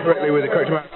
correctly with the correct amount.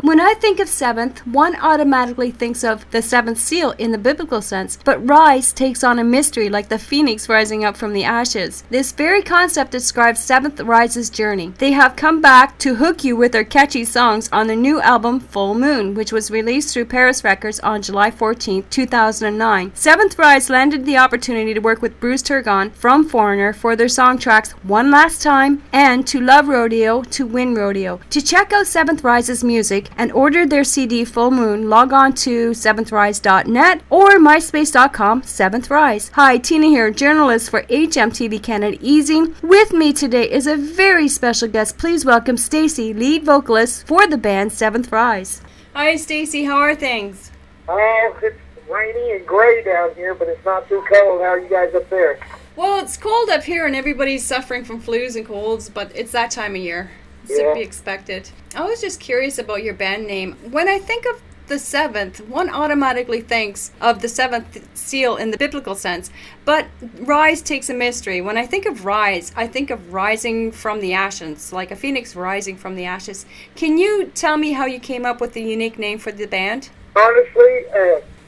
When I think of seventh, one automatically thinks of the seventh seal in the biblical sense, but rise takes on a mystery like the phoenix rising up from the ashes. This very concept describes Seventh Rise's journey. They have come back to hook you with their catchy songs on their new album Full Moon, which was released through Paris Records on July 14, 2009. Seventh Rise landed the opportunity to work with Bruce Turgon from Foreigner for their song tracks One Last Time and To Love Rodeo, To Win Rodeo. To check out Seventh Rise's music and order their CD Full Moon, log on to seventhrise.net or myspace.com Seventh Rise. Hi, Tina here, journalist for HMTV Canada Easy. With me today is a very special guest. Please welcome Stacy, lead vocalist for the band Seventh Rise. Hi, Stacy. How are things? Oh, it's rainy and gray down here, but it's not too cold. How are you guys up there? Well, it's cold up here and everybody's suffering from flus and colds, but it's that time of year. It's to be expected. I was just curious about your band name. When I think of the seventh, one automatically thinks of the seventh seal in the biblical sense, but rise takes a mystery. When I think of rise, I think of rising from the ashes, like a phoenix rising from the ashes. Can you tell me how you came up with the unique name for the band? Honestly,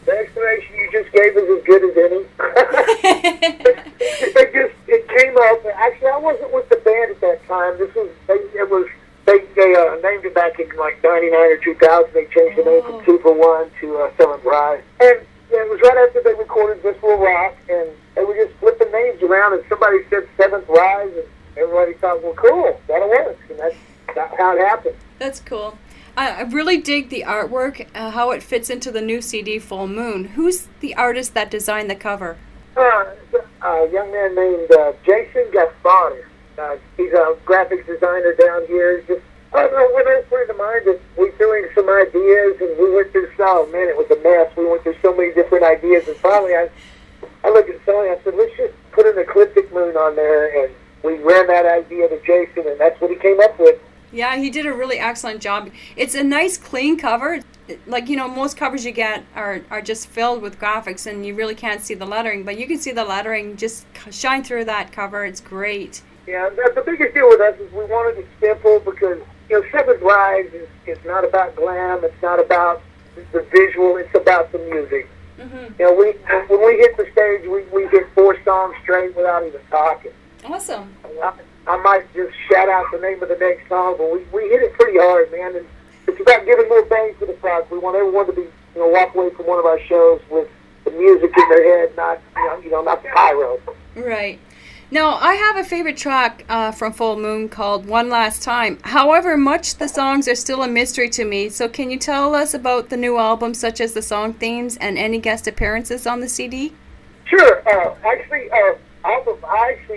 the explanation you just gave is as good as any. it came up. Actually, I wasn't with the band at that time. They named it back in like 99 or 2000. They changed the name from 2 for 1 to Seventh Rise. And it was right after they recorded This Will Rock, and they were just flipping names around, and somebody said Seventh Rise, and everybody thought, well, cool, that'll work. And that's how it happened. That's cool. I really dig the artwork, how it fits into the new CD, Full Moon. Who's the artist that designed the cover? A young man named Jason Gaspar. He's a graphics designer down here. Just, I don't know, when I was friend of mine, just we threw in some ideas, and we went through, man, it was a mess. We went through so many different ideas, and finally I looked at Sally, I said, let's just put an ecliptic moon on there, and we ran that idea to Jason, and that's what he came up with. Yeah, he did a really excellent job. It's a nice, clean cover. Like, most covers you get are just filled with graphics, and you really can't see the lettering, but you can see the lettering just shine through that cover. It's great. Yeah, the biggest deal with us is we wanted it simple because, Seventh Rise is not about glam. It's not about the visual. It's about the music. Mm-hmm. When we hit the stage, we hit 4 songs straight without even talking. Awesome. I might just shout out the name of the next song, but we hit it pretty hard, man. And it's about giving more bang for the buck. We want everyone to be, walk away from one of our shows with the music in their head, not the pyro. Right. Now, I have a favorite track from Full Moon called One Last Time. However, much the songs are still a mystery to me. So can you tell us about the new album, such as the song themes and any guest appearances on the CD? Sure. I actually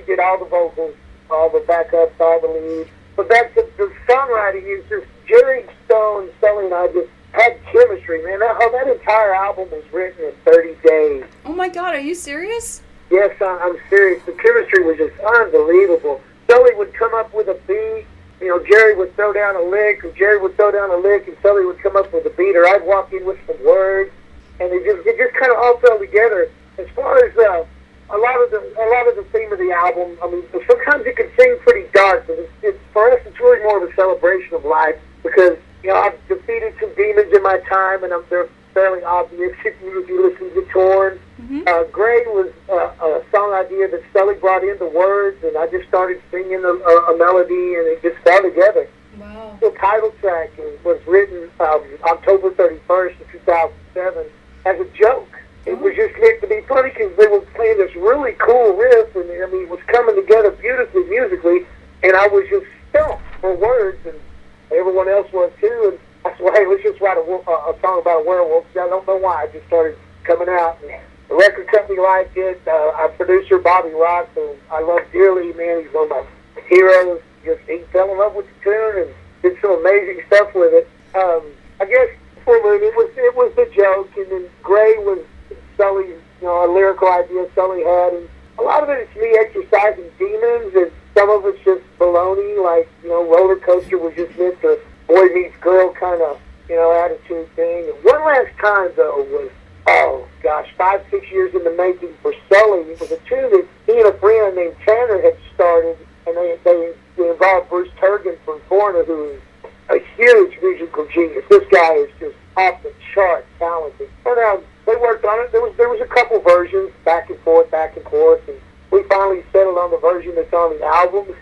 did all the vocals, all the backups, all the leads. But the songwriting is just Jerry Stone, Sully, and I just had chemistry, man. That entire album was written in 30 days. Oh my God, are you serious? Yes, I'm serious. The chemistry was just unbelievable. Sully would come up with a beat. Jerry would throw down a lick, or Jerry would throw down a lick, and Sully would come up with a beat, or I'd walk in with some words, and it just kind of all fell together. As far as a lot of the theme of the album, I mean, sometimes it can seem pretty dark, but for us, it's really more of a celebration of life because I've defeated some demons in my time, and they're fairly obvious if you listen to Torn. Mm-hmm. Gray was a song idea that Sully brought in the words, and I just started singing a melody, and it just fell together. Wow. The title track was written October 31st of 2007 as a joke. It was just meant to be funny because they were playing this really cool riff, and it was coming together beautifully musically, and I was just stumped for words, and everyone else was too, and that's why let's just write a song about a werewolf. I don't know why. I just started coming out. And the record company liked it. Our producer, Bobby Rock, who I love dearly, man, he's one of my heroes. He fell in love with the tune and did some amazing stuff with it. I guess Full Moon, it was the joke, and then Gray was Sully's, a lyrical idea Sully had, and a lot of it is me exercising demons, and some of it's just baloney, like, Roller Coaster was just meant to boy meets girl kind of, attitude thing. And One Last Time, though, was, gosh, 5-6 years in the making for Sully. It was a tune that he and a friend named Tanner had started, and they involved Bruce Turgan from Foreigner, who is a huge musical genius. This guy is just off the chart talented. And they worked on it. There was a couple versions, back and forth, and we finally settled on the version that's on the album.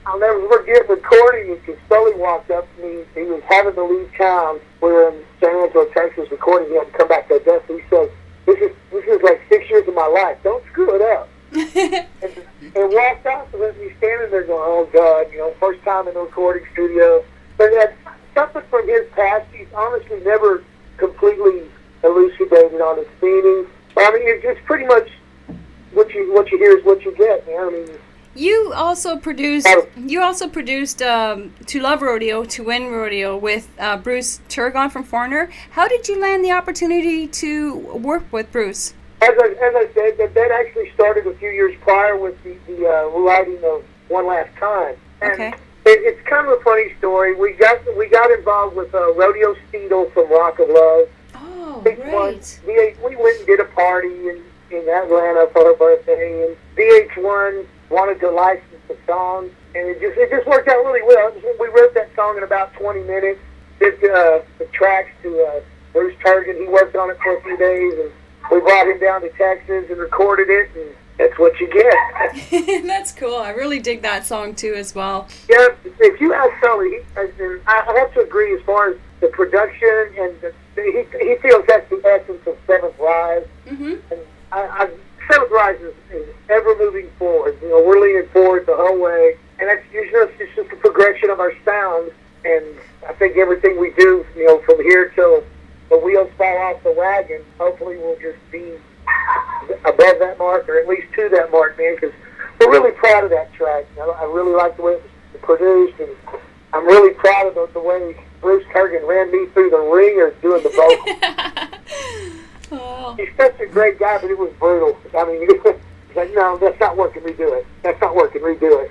I'll never forget recording it because Sully walked up to me. He was having to leave town. We were in San Angelo, Texas, recording. He had to come back to Augusta. He said, "This is like 6 years of my life. Don't screw it up." and walked out and left me standing there going, "Oh God, first time in the recording studio." But that's something from his past. He's honestly never completely elucidated on his meaning. I mean, it's pretty much what you hear is what you get, man. I mean. You also produced To Love Rodeo, To Win Rodeo with Bruce Turgon from Foreigner. How did you land the opportunity to work with Bruce? As I said, that actually started a few years prior with the writing of One Last Time. And okay. It's kind of a funny story. We got involved with Rodeo Steedle from Rock of Love. Oh, right. We went and did a party in Atlanta for her birthday, and VH1 wanted to license the song, and it just worked out really well. We wrote that song in about 20 minutes. Did the tracks to Bruce Turgan. He worked on it for a few days, and we brought him down to Texas and recorded it, and that's what you get. That's cool. I really dig that song too as well. Yeah, if you ask Sully, I have to agree as far as the production, and he feels that's the essence of Seventh Rise. Mm-hmm. And Seventh Rise is ever moving forward. We're leaning forward the whole way, and that's usually it's just a progression of our sound. And I think everything we do, from here till the wheels fall off the wagon, hopefully we'll just be above that mark, or at least to that mark, man. Because we're really proud of that track. I really like the way it was produced, and I'm really proud of the way Bruce Turgan ran me through the ringer doing the vocals. Oh. He's such a great guy, but it was brutal. I mean, he's like, "No, that's not working, redo it. That's not working, redo it."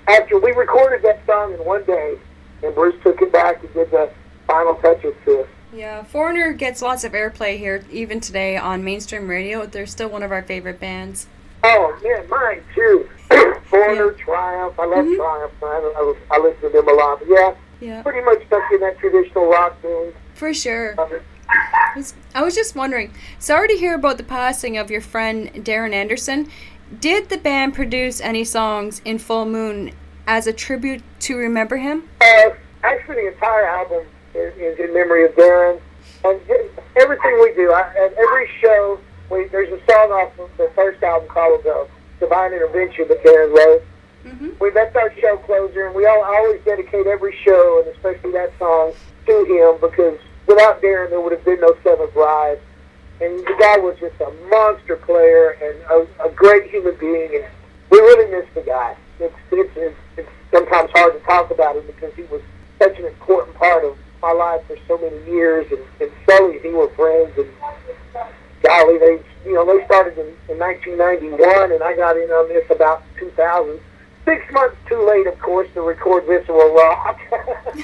After we recorded that song in one day, and Bruce took it back and did the final touches to it. Yeah, Foreigner gets lots of airplay here, even today on mainstream radio. They're still one of our favorite bands. Oh, man, mine too. Foreigner, yeah. Triumph. I love Triumph. I listen to them a lot. But yeah, pretty much stuck in that traditional rock thing. For sure. I was just wondering, sorry to hear about the passing of your friend Darren Anderson. Did the band produce any songs in Full Moon as a tribute to remember him? Actually, the entire album is in memory of Darren. And everything we do, at every show, there's a song off of the first album called Divine Intervention that Darren wrote. Mm-hmm. That's our show closer, and we always dedicate every show, and especially that song, to him, because without Darren, there would have been no Seventh Rise. And the guy was just a monster player and a great human being, and we really miss the guy. It's sometimes hard to talk about him because he was such an important part of my life for so many years, and Sully, he were friends, and golly, they started in 1991, and I got in on this about 2000. 6 months too late, of course, to record Visceral Rock.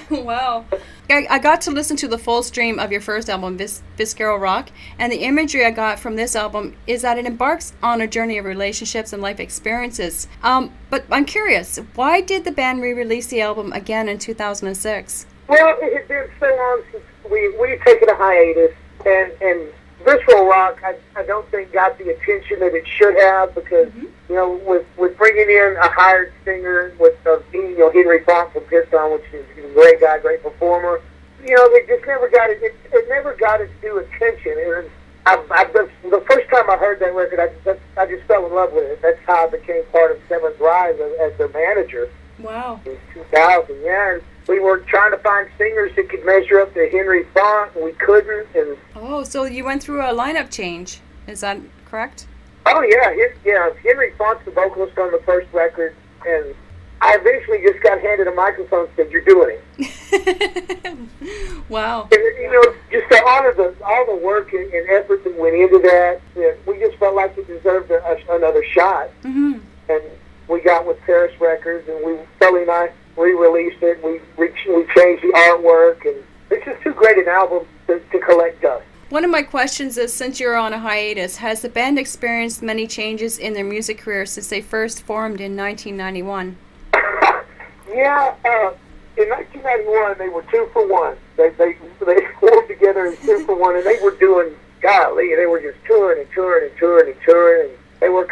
Wow. I got to listen to the full stream of your first album, Visceral Rock, and the imagery I got from this album is that it embarks on a journey of relationships and life experiences. But I'm curious, why did the band re-release the album again in 2006? Well, it had been so long since we had taken a hiatus, and Visceral Rock, I don't think got the attention that it should have because, with bringing in a hired singer with Henry Font from Piston, which is a great guy, great performer, they just never got it. It never got its due attention. The first time I heard that record, I just fell in love with it. That's how I became part of Seventh Rise as their manager. Wow. In 2000, yeah. And we were trying to find singers that could measure up to Henry Font, and we couldn't. And oh, so you went through a lineup change. Is that correct? Oh, yeah. Henry Font's the vocalist on the first record, and I eventually just got handed a microphone and said, "You're doing it." Wow. And, just to honor all the work and effort that went into that, we just felt like it deserved another shot. Mm-hmm. And we got with Paris Records, and Sully and I re-released it. We changed the artwork, and it's just too great an album to collect dust. One of my my questions is, since you're on a hiatus, has the band experienced many changes in their music career since they first formed in 1991? Yeah, in 1991 they were 2 for 1. They formed together as 2 for 1, and they were doing, golly, they were just touring and touring and touring and touring. And they were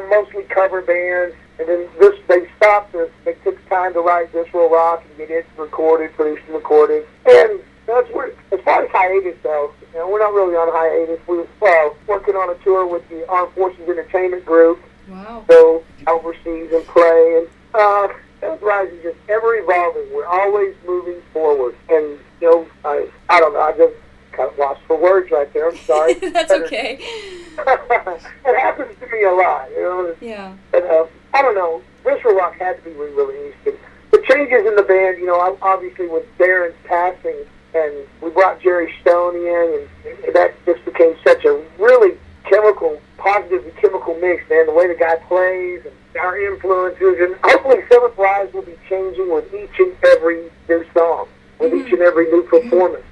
mostly cover bands. And then they stopped. They took time to write This Will Rock and get it recorded, produced and recorded. And that's where, as far as hiatus though, we're not really on hiatus. We were working on a tour with the Armed Forces Entertainment Group. Wow. So overseas and play. And Seventh Rise is just ever evolving. We're always moving forward. And I don't know. I just kind of lost for words right there. I'm sorry. That's okay. It happens to me a lot. Yeah. But, I don't know. This Will Rock had to be re-released. And the changes in the band, obviously with Darren's passing, and we brought Jerry Stone in, and that just became such a really positive chemical mix, man. The way the guy plays and our influences, and hopefully Seventh Rise will be changing with each and every new song, with each and every new performance.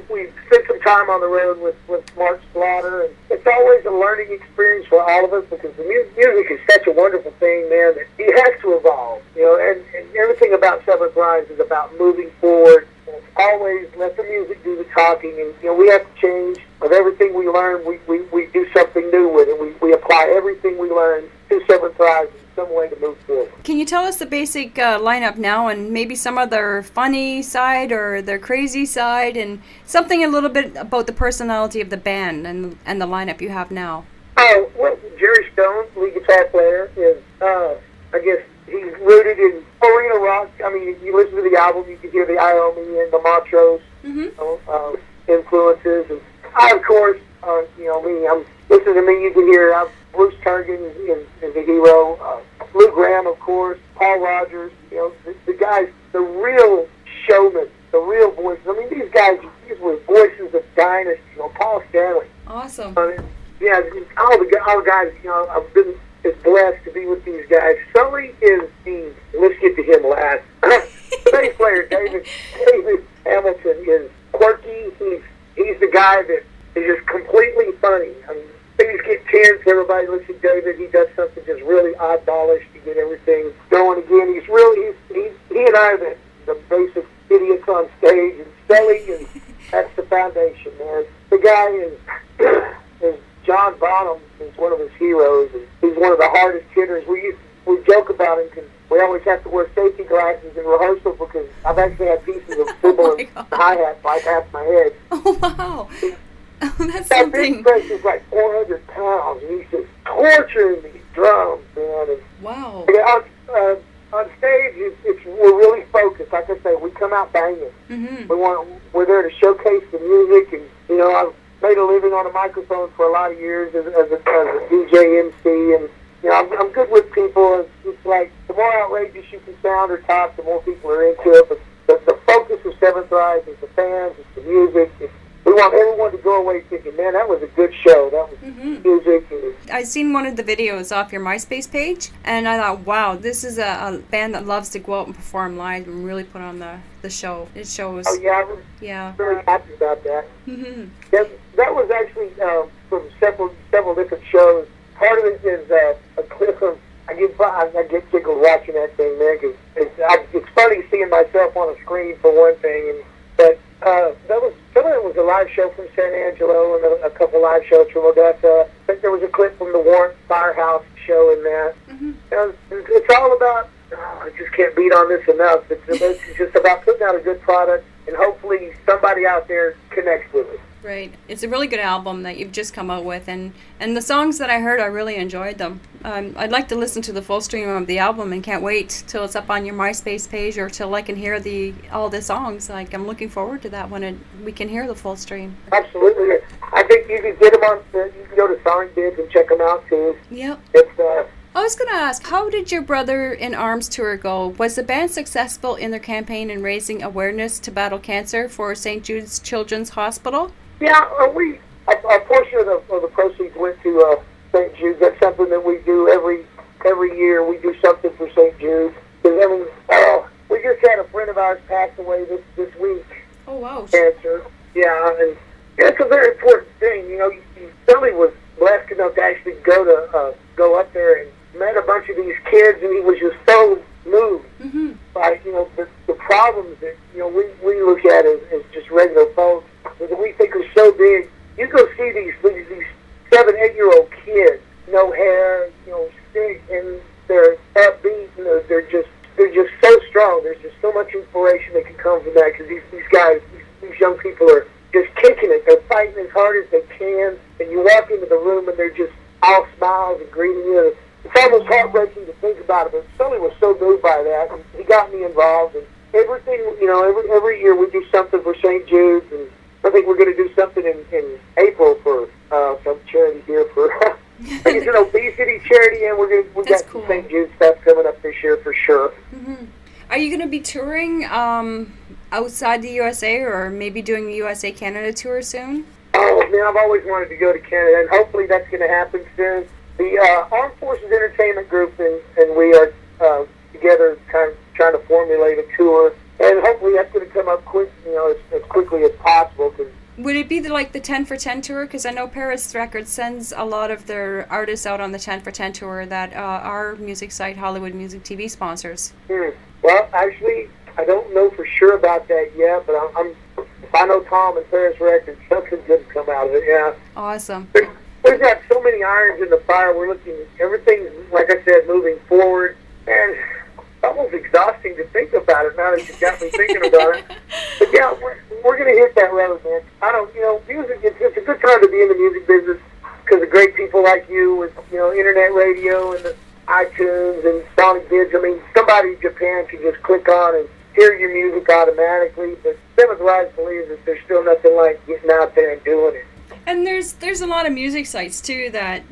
We spent some time on the road with Mark Slaughter, and it's always a learning experience for all of us because the music is such a wonderful thing, man, that it has to evolve. And everything about Seventh Rise is about moving forward. And it's always let the music do the talking, and we have to change. With everything we learn, we do something new with it. We apply everything we learn to Seventh Rise in some way to move forward. Can you tell us the basic lineup now, and maybe some of their funny side or their crazy side, and something a little bit about the personality of the band and the lineup you have now? Oh, well, Jerry Stone, lead guitar player, is, I guess, he's rooted in arena rock. I mean, if you listen to the album, you can hear the Iommi and the Montrose influences. And I, of course, listen to me, you can hear Bruce Turgan is a hero. Lou Graham, of course. Paul Rogers. The guys, the real showmen, the real voices. I mean, these were voices of dynasty. Paul Stanley. Awesome. All the guys. I've been blessed to be with these guys. Sully is let's get to him last. The bass player David Hamilton is quirky. He's the guy that is just completely funny. I mean, things get tense. Everybody looks at David. He does something just really oddballish to get everything going again. He and I are the basic idiots on stage, and Sully that's the foundation, man. The guy is John Bonham is one of his heroes, and he's one of the hardest hitters. We joke about him because we always have to wear safety glasses in rehearsal because I've actually had pieces of cymbal and hi-hat bypass my head. Oh, wow. That's that something. big bass is like 400 pounds, and he's just torturing these drums, man. And wow. On stage, we're really focused. Like I say, we come out banging. Mm-hmm. We're there to showcase the music, and I've made a living on a microphone for a lot of years as a DJ MC, and I'm good with people. It's like the more outrageous you can sound or talk, the more people are into it. But the focus of Seventh Rise is the fans, it's the music. We want everyone to go away thinking, man, that was a good show. That was music. I seen one of the videos off your MySpace page, and I thought, wow, this is a band that loves to go out and perform live and really put on the show. It shows. Oh, yeah, I'm very happy about that. Mm-hmm. That was actually from several different shows. Part of it is a clip of, I get tickled watching that thing, man, because it's funny seeing myself on a screen for one thing, but some of it was a live show from San Angelo and a couple live shows from Odessa. I think there was a clip from the Warrant Firehouse show in that. Mm-hmm. It's all about, I just can't beat on this enough. It's just about putting out a good product, and hopefully somebody out there connects with it. Right. It's a really good album that you've just come out with, and the songs that I heard, I really enjoyed them. I'd like to listen to the full stream of the album and can't wait till it's up on your MySpace page or till I can hear all the songs. Like, I'm looking forward to that when we can hear the full stream. Absolutely. I think you can get them on, you can go to SongBids and check them out too. Yep. It's, I was going to ask, how did your Brother in Arms tour go? Was the band successful in their campaign in raising awareness to battle cancer for St. Jude's Children's Hospital? Yeah, a portion of the proceeds went to St. Jude's. That's something that we do every year. We do something for St. Jude's. We just had a friend of ours pass away this week. Oh, wow. Cancer. Yeah, and It's a very important thing. You know, Billy was blessed enough to actually go up there and met a bunch of these kids, and he was just so moved by, you know, the problems that, you know, we look at as just regular folks that we think are so big. You go see these 7, 8-year-old kids, no hair, you know, sick, and they're upbeat, and they're just so strong. There's just so much inspiration that can come from that, because these guys, these young people are just kicking it. They're fighting as hard as they can, and you walk into the room and they're just all smiles and greeting you. It's almost heartbreaking to think about it, but Sully was so moved by that, and he got me involved. And everything, you know, every year we do something for St. Jude's, and I think we're going to do something in April for some charity here for. I think it's an obesity charity, and we got cool. some St. Jude stuff coming up this year for sure. Are you going to be touring outside the USA, or maybe doing a USA Canada tour soon? Oh man, I've always wanted to go to Canada, and hopefully that's going to happen soon. The Armed Forces Entertainment Group and we are together, kind of trying to formulate a tour, and hopefully that's going to come up quick, you know, as quickly as possible. Cause would it be like the 10 for 10 tour? Because I know Paris Records sends a lot of their artists out on the 10 for 10 tour that our music site, Hollywood Music TV, sponsors. Well, actually, I don't know for sure about that yet, but if I know Tom and Paris Records, something's going to come out of it, yeah. Awesome. We've got so many irons in the fire. We're looking, everything's, like I said, moving forward, and it's almost exhausting to think about it now that you got me thinking about it. But yeah, we're going to hit that road, man. Music, it's a good time to be in the music business because of great people like you with, you know, internet radio and the iTunes and Sonic Bids. I mean, somebody in Japan can just click on and hear your music automatically, but Seventh Rise believes that there's still nothing like getting out there and doing it. And there's a lot of music sites too that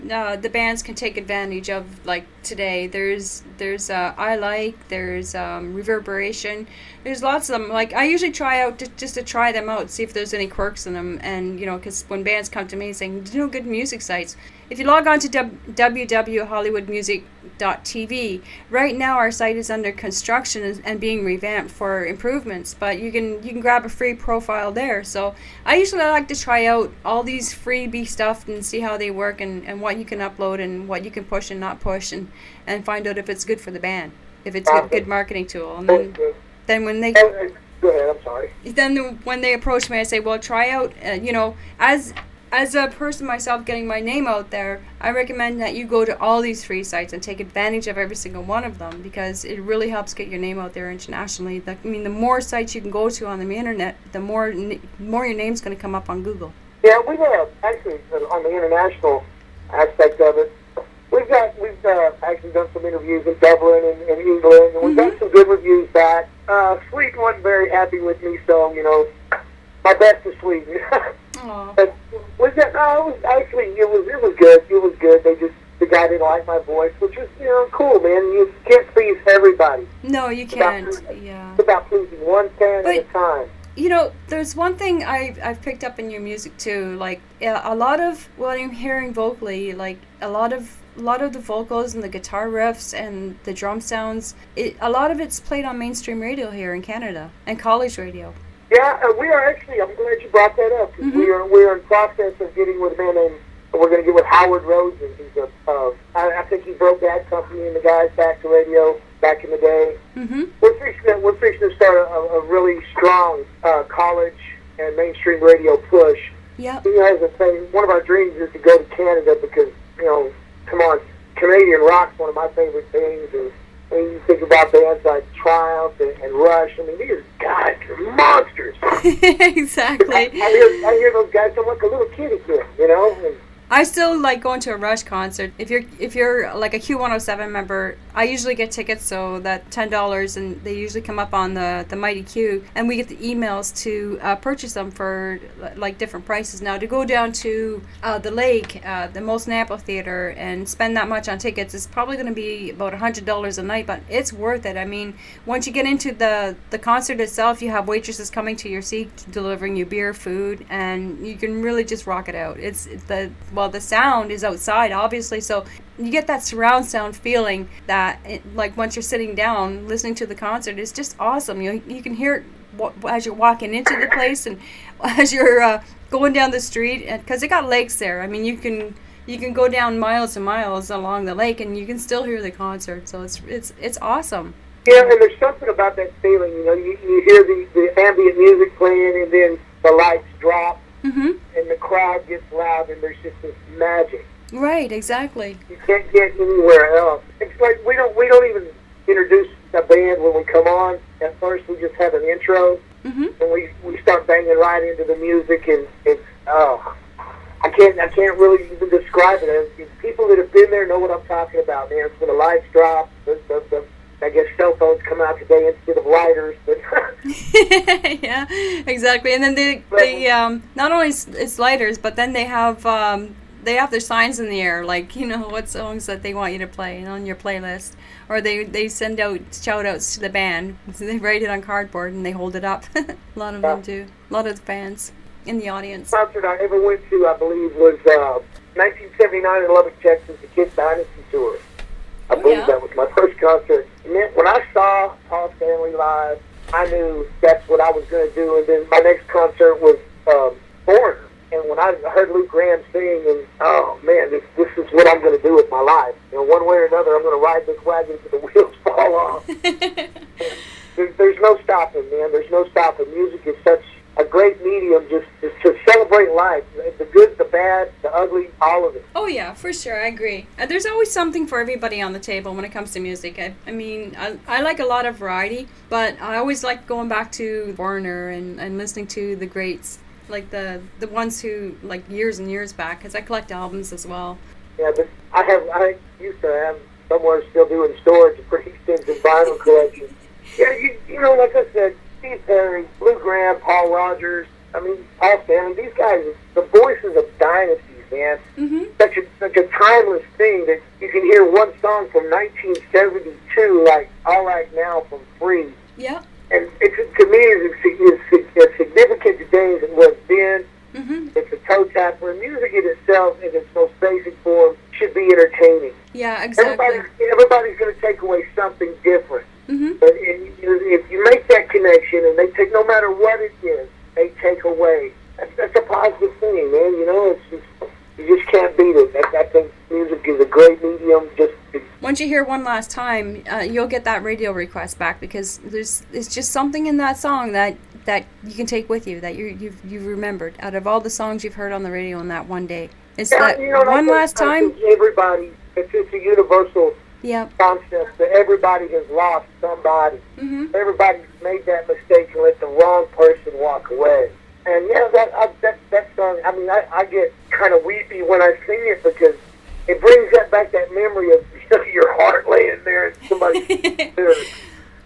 the bands can take advantage of. Like today, there's I Like, there's Reverberation. There's lots of them. Like I usually try out just to try them out, see if there's any quirks in them. And you know, because when bands come to me saying, "Do you know good music sites?" If you log on to www.hollywoodmusic.tv, right now our site is under construction and being revamped for improvements. But you can grab a free profile there. So I usually like to try out all these freebie stuff and see how they work and what you can upload and what you can push and not push and find out if it's good for the band, if it's a good marketing tool. And then when they go ahead, I'm sorry. Then when they approach me, I say, well, try out. You know, as a person myself getting my name out there, I recommend that you go to all these free sites and take advantage of every single one of them because it really helps get your name out there internationally. The more sites you can go to on the internet, the more your name's going to come up on Google. Yeah, we have actually on the international aspect of it. We've actually done some interviews in Dublin and England, and we've got some good reviews back. Sweden wasn't very happy with me, so you know, my best is Sweden. But it was good. It was good. The guy didn't like my voice, which was, you know, cool, man. You can't please everybody. No, you can't. It's about pleasing one fan at a time. You know, there's one thing I've picked up in your music too. Like a lot of what I'm hearing vocally, like a lot of the vocals and the guitar riffs and the drum sounds, a lot of it's played on mainstream radio here in Canada and college radio. Yeah, we are actually. I'm glad you brought that up. We are in process of getting with a man named. We're going to get with Howard Rosen. He's I think he broke that company and the guys back to radio back in the day. We're fixing to start a really strong college and mainstream radio push. Yeah. He has a thing. One of our dreams is to go to Canada because, you know, come on, Canadian rock's one of my favorite things. And when you think about bands like Triumph and Rush, I mean, these guys are monsters. Exactly. I hear those guys sound like a little kid again, you know? And I still like going to a Rush concert. If you're like a Q107 member, I usually get tickets, so that $10, and they usually come up on the Mighty Q, and we get the emails to purchase them for like different prices. Now to go down to the lake, the Molson Amphitheater, and spend that much on tickets is probably going to be about $100 a night, but it's worth it. I mean, once you get into the concert itself, you have waitresses coming to your seat delivering you beer, food, and you can really just rock it out. The sound is outside, obviously, so you get that surround sound feeling that, like, once you're sitting down listening to the concert, it's just awesome. You can hear it as you're walking into the place, and as you're going down the street, because they got lakes there. I mean, you can go down miles and miles along the lake, and you can still hear the concert. So it's awesome. Yeah, and there's something about that feeling. You know, you hear the ambient music playing, and then the lights drop, Mm-hmm. and the crowd gets loud, and there's just this magic. Right, exactly. You can't get anywhere else. It's like we don't even introduce a band when we come on. At first, we just have an intro, Mm-hmm. and we start banging right into the music, and it's I can't really even describe it. People that have been there know what I'm talking about, man. It's when the lights drop, I guess cell phones come out today instead of lighters, but yeah, exactly. And then they not only it's lighters, but then they have their signs in the air, like, you know, what songs that they want you to play on your playlist, or they send out shout outs to the band. So they write it on cardboard and they hold it up. A lot of them do. A lot of the fans in the audience. The concert I ever went to, I believe, was 1979 in Lubbock, Texas, the Kiss Dynasty tour. I believe that was my first concert. And then when I saw Paul Stanley live, I knew that's what I was going to do. And then my next concert was Foreigner. And when I heard Luke Graham sing, and oh man, this is what I'm going to do with my life. You know, one way or another, I'm going to ride this wagon till the wheels fall off. There's no stopping, man. There's no stopping. Music is such a great medium just to celebrate life. The good, the bad, the ugly, all of it. Oh yeah, for sure, I agree. There's always something for everybody on the table when it comes to music. I mean, I like a lot of variety, but I always like going back to Foreigner and listening to the greats, like the ones who, like, years and years back, because I collect albums as well. Yeah, but I used to have somewhere still doing storage a pretty extensive vinyl collection. Yeah, you know, like I said, Steve Perry, Lou Graham, Paul Rogers, I mean, Paul Stanley, these guys, the voices of dynasties, man. Mm-hmm. Such a timeless thing that you can hear one song from 1972, like All Right Now from Free. Yeah. And to me, it's as significant today as it was then. Mm-hmm. It's a toe tapper. Music in itself, in its most basic form, should be entertaining. Yeah, exactly. Everybody's going to take away something different. Mm-hmm. But if you make that connection, and they take, no matter what it is, they take away. That's a positive thing, man. You know, you just can't beat it. I think music is a great medium. Once you hear one last time, you'll get that radio request back, because it's just something in that song that you can take with you, that you've remembered out of all the songs you've heard on the radio in that one day. It's that, you know, one last time. Everybody, it's a universal concept that everybody has lost somebody. Mm-hmm. Everybody's made that mistake and let the wrong person walk away. And yeah, that song, I mean, I get kind of weepy when I sing it, because it brings back that memory of your heart laying there and somebody,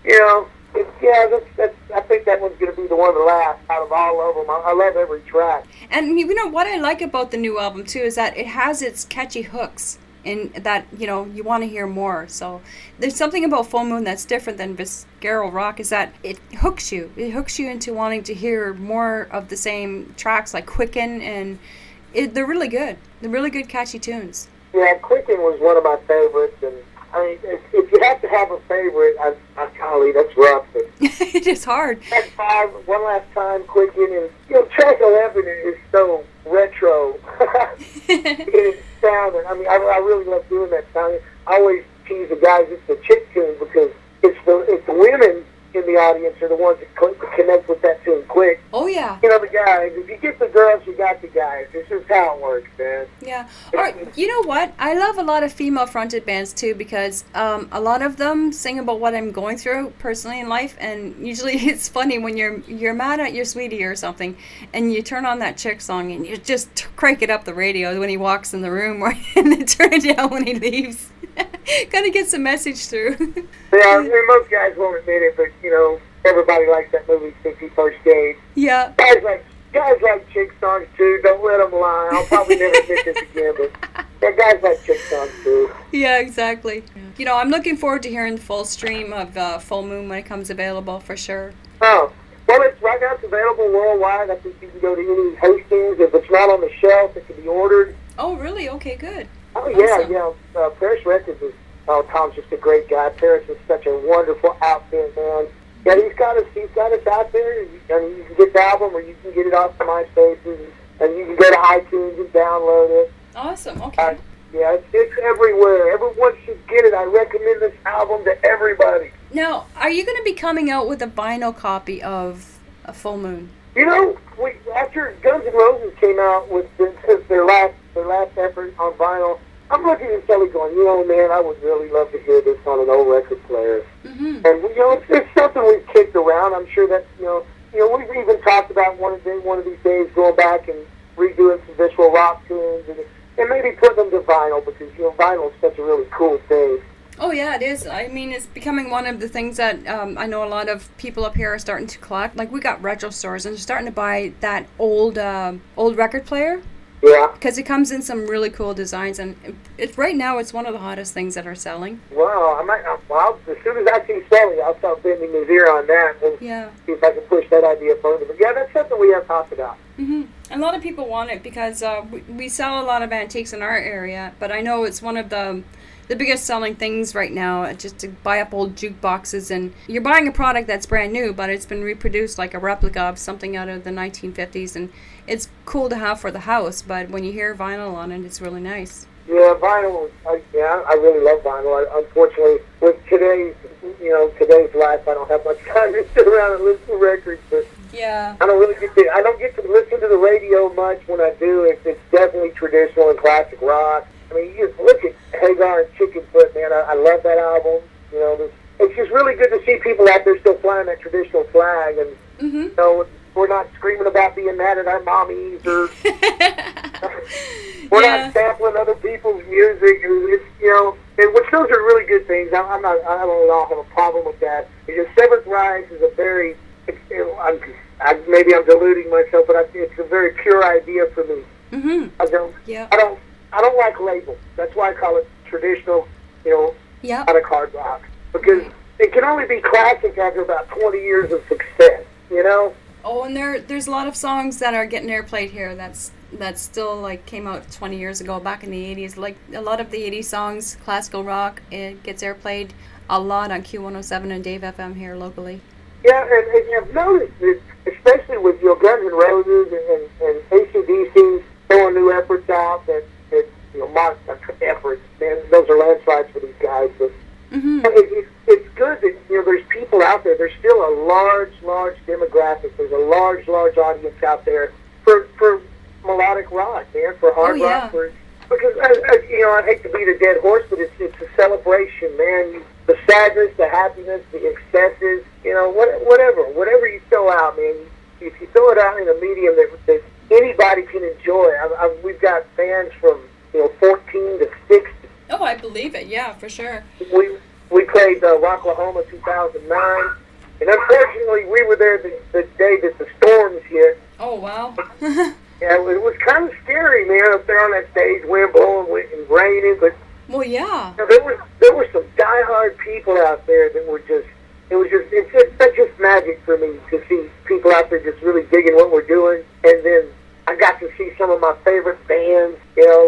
you know. I think that one's going to be the one of the last out of all of them. I love every track. And you know what I like about the new album too is that it has its catchy hooks, and that, you know, you want to hear more. So there's something about Full Moon that's different than Visceral Rock, is that it hooks you. It hooks you into wanting to hear more of the same tracks, like Quicken, and they're really good. They're really good, catchy tunes. Yeah, Quicken was one of my favorites, and I mean, if you have to have a favorite, golly, that's rough. It is hard. Track 5, One Last Time, Quicken, and you know, track 11 is so retro. It's sound, I mean, I really love doing that sound. I always tease the guys it's the chick tune, because it's the women in the audience are the ones that connect with that tune quick. Oh yeah. You know, the guys. If you get the girls, you got the guys. This is how it works, man. Yeah. Or, you know what? I love a lot of female-fronted bands too, because a lot of them sing about what I'm going through personally in life, and usually it's funny when you're mad at your sweetie or something, and you turn on that chick song and you just crank it up the radio when he walks in the room, or and then turn it down when he leaves. Gotta get some message through. Yeah, I mean, most guys won't admit it, but you know, everybody likes that movie 51st Dates. Yeah. Guys like chick songs too. Don't let them lie. I'll probably never admit this again, but yeah, guys like chick songs too. Yeah, exactly. You know, I'm looking forward to hearing the full stream of Full Moon when it comes available, for sure. Oh, well, it's right now. It's available worldwide. I think you can go to any hostings. If it's not on the shelf, it can be ordered. Oh, really? Okay, good. Oh, yeah, awesome. Yeah. Paris Records is, Tom's just a great guy. Paris is such a wonderful outfit, man. Yeah, he's got us out there, and you can get the album, or you can get it off the MySpace, and you can go to iTunes and download it. Awesome. Okay. Yeah, it's everywhere. Everyone should get it. I recommend this album to everybody. Now, are you going to be coming out with a vinyl copy of A Full Moon? You know, after Guns N' Roses came out with their last effort on vinyl, I'm looking at Kelly going, man, I would really love to hear this on an old record player. Mm-hmm. And it's something we've kicked around. I'm sure that we've even talked about one of these days going back and redoing some visceral rock tunes and maybe put them to vinyl, because vinyl is such a really cool thing. Oh yeah, it is. I mean, it's becoming one of the things that I know a lot of people up here are starting to collect. Like, we got retro stores and they're starting to buy that old record player. Yeah. Because it comes in some really cool designs, and right now it's one of the hottest things that are selling. Wow, as soon as I see Sally, I'll start bending his ear on that and see if I can push that idea further. But yeah, that's something we have talked about. Mm-hmm. A lot of people want it because we sell a lot of antiques in our area, but I know it's one of the biggest selling things right now, just to buy up old jukeboxes, and you're buying a product that's brand new, but it's been reproduced like a replica of something out of the 1950s, and it's cool to have for the house, but when you hear vinyl on it, it's really nice. Yeah, vinyl, I really love vinyl. Unfortunately, with today's life, I don't have much time to sit around and listen to records, but yeah. I don't get to listen to the radio much. When I do, it's definitely traditional and classic rock. I mean, you just look at Hagar and Chickenfoot, man. I love that album. It's just really good to see people out there still flying that traditional flag, and we're not screaming about being mad at our mommies, or we're not sampling other people's music. And which those are really good things. I don't at all have a problem with that. Because Seventh Rise is a very, maybe I'm deluding myself, but it's a very pure idea for me. Mm-hmm. I don't like labels. That's why I call it traditional, not a hard rock. Because it can only be classic after about 20 years of success, Oh, and there's a lot of songs that are getting airplayed here that's still, like, came out 20 years ago, back in the 80s. Like, a lot of the 80s songs, classical rock, it gets airplayed a lot on Q107 and Dave FM here locally. Yeah, and I've noticed that, especially with Guns N' Roses and AC/DC throwing new efforts out, that modern efforts, man, those are landslides for these guys. But it's good that there's people out there. There's still a large demographic. There's a large audience out there for melodic rock, man, for hard rock. Because I hate to beat a dead horse, but it's a celebration, man. The sadness, the happiness, the excesses, whatever you throw out, man. If you throw it out in a medium that anybody can enjoy, we've got fans from 14 to 60. Oh, I believe it. Yeah, for sure. We played Rocklahoma 2009, and unfortunately we were there the day that the storms hit. Oh, wow. Yeah, it was kind of scary, man, up there on that stage, wind blowing and raining. But well, yeah, there were some diehard people out there that were just. It's just magic for me to see people out there just really digging what we're doing, and then I got to see some of my favorite bands.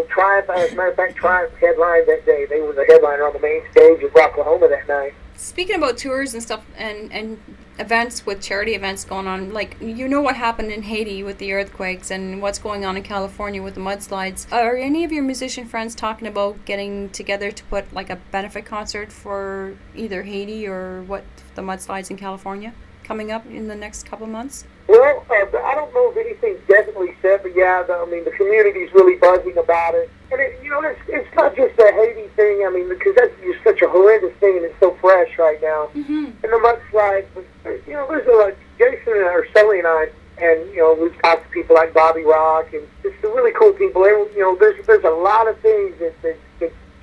Triumph, as a matter of fact, Triumph headlined that day. They were the headliner on the main stage at Rocklahoma that night. Speaking about tours and stuff and events with charity events going on, like, what happened in Haiti with the earthquakes and what's going on in California with the mudslides. Are any of your musician friends talking about getting together to put like a benefit concert for either Haiti or the mudslides in California coming up in the next couple of months? Well, I don't know if anything's definitely said, but yeah, the community's really buzzing about it. And it's not just a Haiti thing, because that's just such a horrendous thing, and it's so fresh right now. Mm-hmm. And the mudslides, there's Jason Sully and I, and we've talked to people like Bobby Rock, and just the really cool people. There's a lot of things that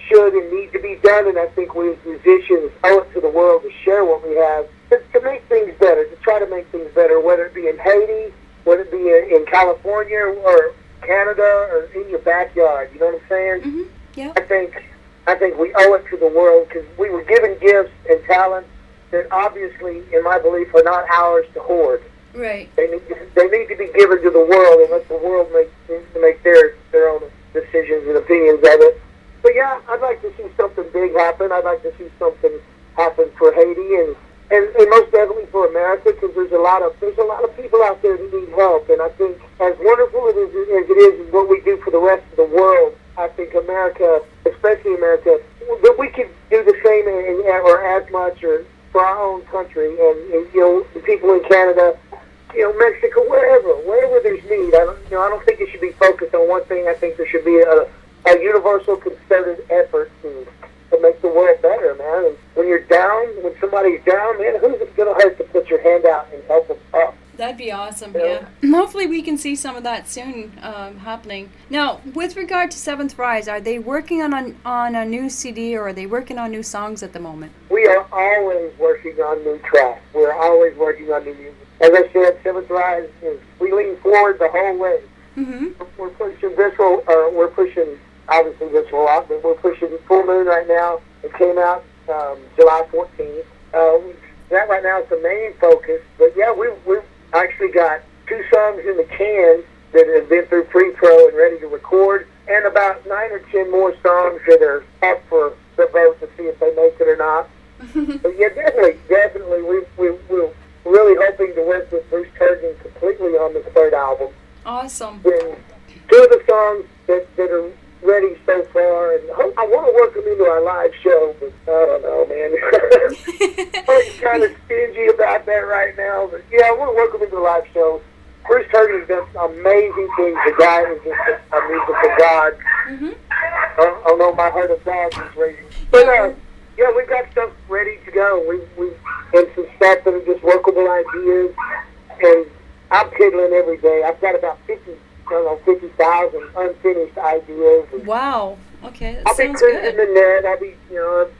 should and need to be done, and I think we as musicians owe it to the world to share what we have. To make things better, to try to make things better, whether it be in Haiti, whether it be in California or Canada or in your backyard. You know what I'm saying? Mm-hmm. Yeah. I think we owe it to the world because we were given gifts and talents that obviously, in my belief, are not ours to hoard. Right. They need to be given to the world and let the world make their own decisions and opinions of it. But yeah, I'd like to see something big happen. I'd like to see something happen for Haiti and most definitely for the world, I think America, especially America, that we could do the same or as much or for our own country, and the people in Canada, Mexico, wherever there's need. I don't think it should be focused on one thing. I think there should be a universal concerted effort to make the world better, man. And when you're down, when somebody's down, man, who's it going to hurt to put your hand out and help them up? That'd be awesome, yeah. Hopefully we can see some of that soon happening. Now, with regard to Seventh Rise, are they working on a new CD, or are they working on new songs at the moment? We are always working on new tracks. We're always working on new music. As I said, Seventh Rise we lean forward the whole way. Mm-hmm. We're pushing visceral, we're pushing obviously visceral out, but we're pushing Full Moon right now. It came out July 14th. That right now is the main focus. But yeah, we've actually got 2 songs in the can that have been through pre-pro and ready to record, and about 9 or 10 more songs that are up for the vote to see if they make it or not. But yeah, definitely, we're really hoping to work with Bruce Turgeon completely on this third album. Awesome. And 2 of the songs that are ready so far, and I want to work them into our live show, but I don't know, man. I'm kind of stingy about that right now, but yeah, I want to work them into the live show. Bruce Turgeon has done amazing things. The guy is just a musical god. Mm-hmm. I don't know, my heart of God is raging. But yeah, we've got stuff ready to go. We and some stuff that are just workable ideas, and I'm piddling every day. I've got about 50,000 unfinished ideas. Wow. Okay, that I'll be sounds cruising good. the net. I'll be,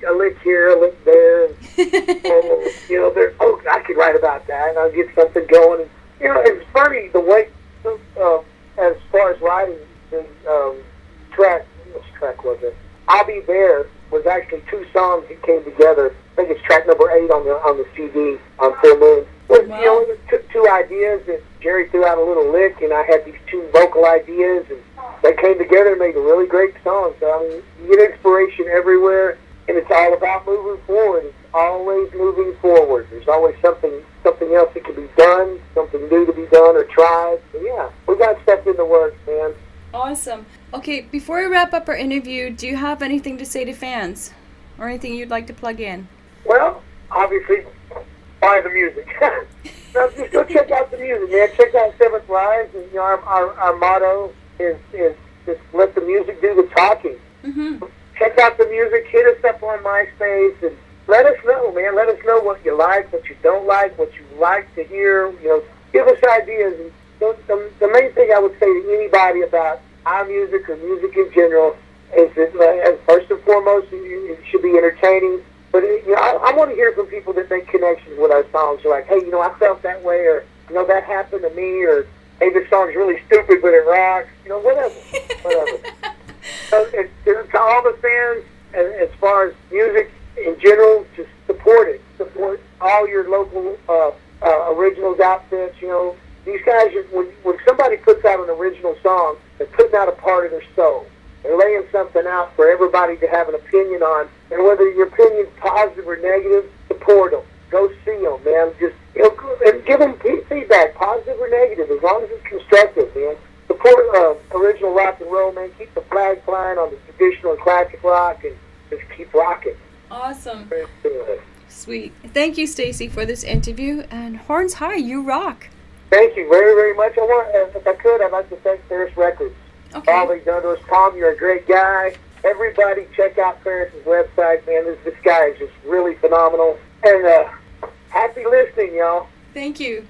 a lick here, a lick there. And, I could write about that, and I'll get something going. And, it's funny the way, as far as writing the track, which track was it? I'll Be There was actually 2 songs that came together. I think it's track number 8 on the CD on Full Moon. Well, Wow. It took 2 ideas that Jerry threw out a little lick, and I had these 2 vocal ideas, and they came together and made a really great song. So, I mean, you get inspiration everywhere, and it's all about moving forward. It's always moving forward. There's always something else that can be done, something new to be done or tried. So, yeah, we got stuff in the works, man. Awesome. Okay, before we wrap up our interview, do you have anything to say to fans? Or anything you'd like to plug in? Well, obviously, buy the music. No, just go check out the music, man. Check out Seventh Rise. And, our motto is just let the music do the talking. Mm-hmm. Check out the music. Hit us up on MySpace and let us know, man. Let us know what you like, what you don't like, what you like to hear. Give us ideas. And the main thing I would say to anybody about our music or music in general is that, first and foremost, it should be entertaining. But I want to hear from people that make connections with our songs. They're like, hey, I felt that way, or that happened to me, or hey, this song's really stupid, but it rocks. Whatever. So to all the fans, as far as music in general, just support it. Support all your local originals outfits. These guys, when somebody puts out an original song, they're putting out a part of their soul. They're laying something out for everybody to have an opinion on. And whether your opinion's positive or negative, support them. Go see them, man. Just and give them feedback, positive or negative, as long as it's constructive, man. Support original rock and roll, man. Keep the flag flying on the traditional and classic rock, and just keep rocking. Awesome. Sweet. Thank you, Stacy, for this interview. And horns high, you rock. Thank you very, very much. If I could, I'd like to thank Ferris Records. Okay. All they've done to us. Tom, you're a great guy. Everybody check out Ferris's website, man. This guy is just really phenomenal. And happy listening, y'all. Thank you.